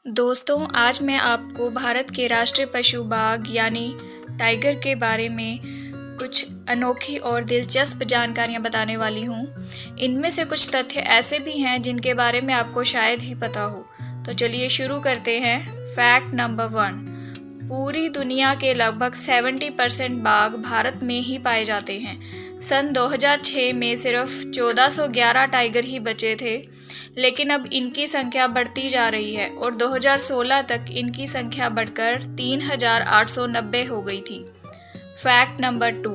दोस्तों, आज मैं आपको भारत के राष्ट्रीय पशु बाघ यानी टाइगर के बारे में कुछ अनोखी और दिलचस्प जानकारियां बताने वाली हूं। इनमें से कुछ तथ्य ऐसे भी हैं जिनके बारे में आपको शायद ही पता हो। तो चलिए शुरू करते हैं। Fact number 1। पूरी दुनिया के लगभग 70% बाघ भारत में ही पाए जाते हैं। सन 2006 में सिर्फ 1411 टाइगर ही बचे थे, लेकिन अब इनकी संख्या बढ़ती जा रही है और 2016 तक इनकी संख्या बढ़कर 3890 हो गई थी। Fact number 2।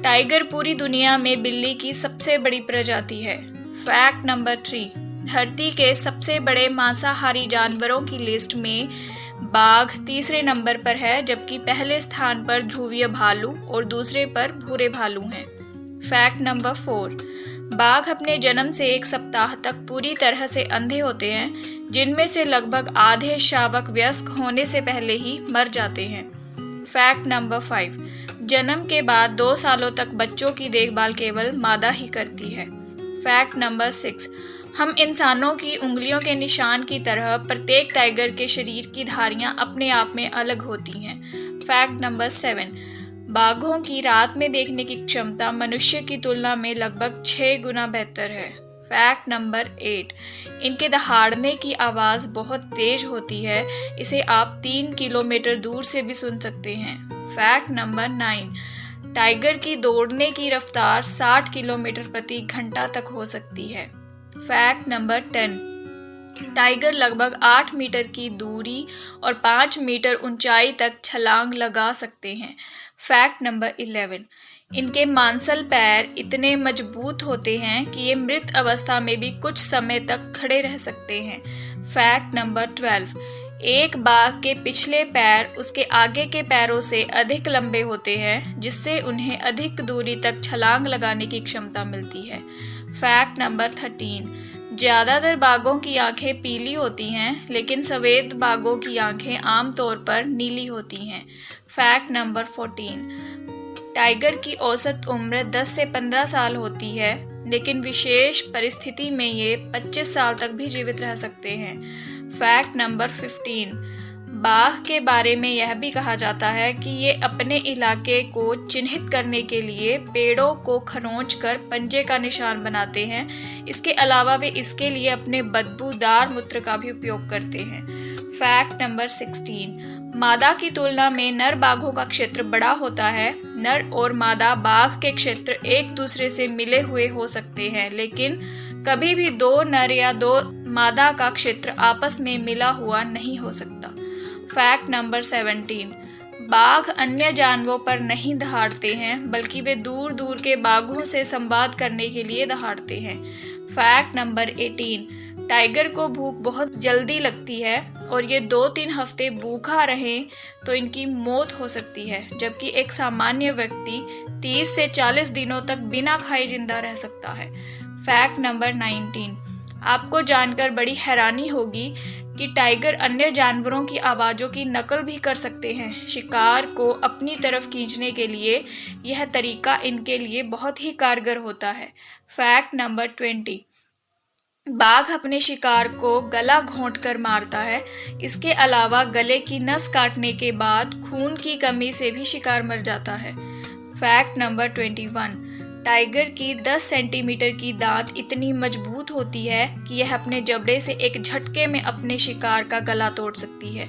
टाइगर पूरी दुनिया में बिल्ली की सबसे बड़ी प्रजाति है। Fact number 3। धरती के सबसे बड़े मांसाहारी जानवरों की लिस्ट में बाघ तीसरे नंबर पर है, जबकि पहले स्थान पर ध्रुवीय भालू और दूसरे पर भूरे भालू हैं। Fact number 4। बाघ अपने जन्म से 1 सप्ताह तक पूरी तरह से अंधे होते हैं, जिनमें से लगभग आधे शावक वयस्क होने से पहले ही मर जाते हैं। Fact number 5। जन्म के बाद 2 सालों तक बच्चों की देखभाल केवल मादा ही करती है। Fact number 6। हम इंसानों की उंगलियों के निशान की तरह प्रत्येक टाइगर के शरीर की धारियां अपने आप में अलग होती हैं। Fact number 7। बाघों की रात में देखने की क्षमता मनुष्य की तुलना में लगभग 6 गुना बेहतर है। Fact number 8। इनके दहाड़ने की आवाज़ बहुत तेज होती है, इसे आप 3 किलोमीटर दूर से भी सुन सकते हैं। Fact number 9। टाइगर की दौड़ने की रफ्तार 60 किलोमीटर प्रति घंटा तक हो सकती है। Fact number 10। टाइगर लगभग 8 मीटर की दूरी और 5 मीटर ऊंचाई तक छलांग लगा सकते हैं। Fact number 11। इनके मांसल पैर इतने मजबूत होते हैं कि ये मृत अवस्था में भी कुछ समय तक खड़े रह सकते हैं। Fact number 12। एक बाघ के पिछले पैर उसके आगे के पैरों से अधिक लंबे होते हैं, जिससे उन्हें अधिक दूरी तक छलांग लगाने की क्षमता मिलती है। Fact number 13। ज़्यादातर बाघों की आंखें पीली होती हैं, लेकिन सफ़ेद बाघों की आंखें आमतौर पर नीली होती हैं। Fact number 14। टाइगर की औसत उम्र 10 से 15 साल होती है, लेकिन विशेष परिस्थिति में ये 25 साल तक भी जीवित रह सकते हैं। Fact number 15। बाघ के बारे में यह भी कहा जाता है कि ये अपने इलाके को चिन्हित करने के लिए पेड़ों को खरोंच कर पंजे का निशान बनाते हैं। इसके अलावा वे इसके लिए अपने बदबूदार मूत्र का भी उपयोग करते हैं। Fact number 16। मादा की तुलना में नर बाघों का क्षेत्र बड़ा होता है। नर और मादा बाघ के क्षेत्र एक दूसरे से मिले हुए हो सकते हैं, लेकिन कभी भी 2 नर या 2 मादा का क्षेत्र आपस में मिला हुआ नहीं हो सकता। Fact number 17। बाघ अन्य जानवरों पर नहीं दहाड़ते हैं, बल्कि वे दूर दूर के बाघों से संवाद करने के लिए दहाड़ते हैं। Fact number 18। टाइगर को भूख बहुत जल्दी लगती है और ये 2-3 हफ्ते भूखा रहे तो इनकी मौत हो सकती है, जबकि एक सामान्य व्यक्ति 30 से 40 दिनों तक बिना खाए जिंदा रह सकता है। Fact number 19। आपको जानकर बड़ी हैरानी होगी कि टाइगर अन्य जानवरों की आवाज़ों की नकल भी कर सकते हैं। शिकार को अपनी तरफ खींचने के लिए यह तरीका इनके लिए बहुत ही कारगर होता है। Fact number 20। बाघ अपने शिकार को गला घोंटकर मारता है। इसके अलावा गले की नस काटने के बाद खून की कमी से भी शिकार मर जाता है। Fact number 21। टाइगर की 10 सेंटीमीटर की दांत इतनी मजबूत होती है कि यह अपने जबड़े से एक झटके में अपने शिकार का गला तोड़ सकती है।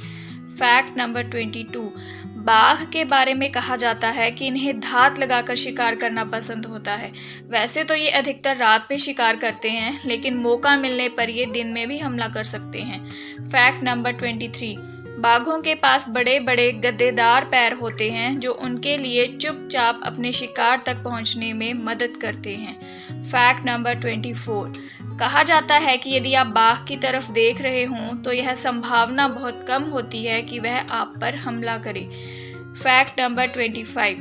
Fact number 22। बाघ के बारे में कहा जाता है कि इन्हें धात लगाकर शिकार करना पसंद होता है। वैसे तो ये अधिकतर रात में शिकार करते हैं, लेकिन मौका मिलने पर ये दिन में भी हमला कर सकते हैं। Fact number 23। बाघों के पास बड़े बड़े गद्देदार पैर होते हैं, जो उनके लिए चुपचाप अपने शिकार तक पहुंचने में मदद करते हैं। Fact number 24। कहा जाता है कि यदि आप बाघ की तरफ देख रहे हों तो यह संभावना बहुत कम होती है कि वह आप पर हमला करे। Fact number 25।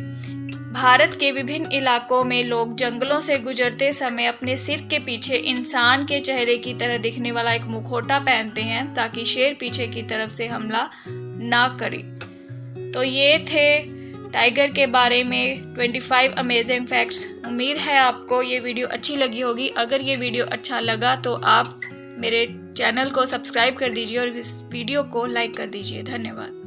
भारत के विभिन्न इलाकों में लोग जंगलों से गुजरते समय अपने सिर के पीछे इंसान के चेहरे की तरह दिखने वाला एक मुखौटा पहनते हैं, ताकि शेर पीछे की तरफ से हमला ना करे। तो ये थे टाइगर के बारे में 25 अमेजिंग फैक्ट्स। उम्मीद है आपको ये वीडियो अच्छी लगी होगी। अगर ये वीडियो अच्छा लगा तो आप मेरे चैनल को सब्सक्राइब कर दीजिए और इस वीडियो को लाइक कर दीजिए। धन्यवाद।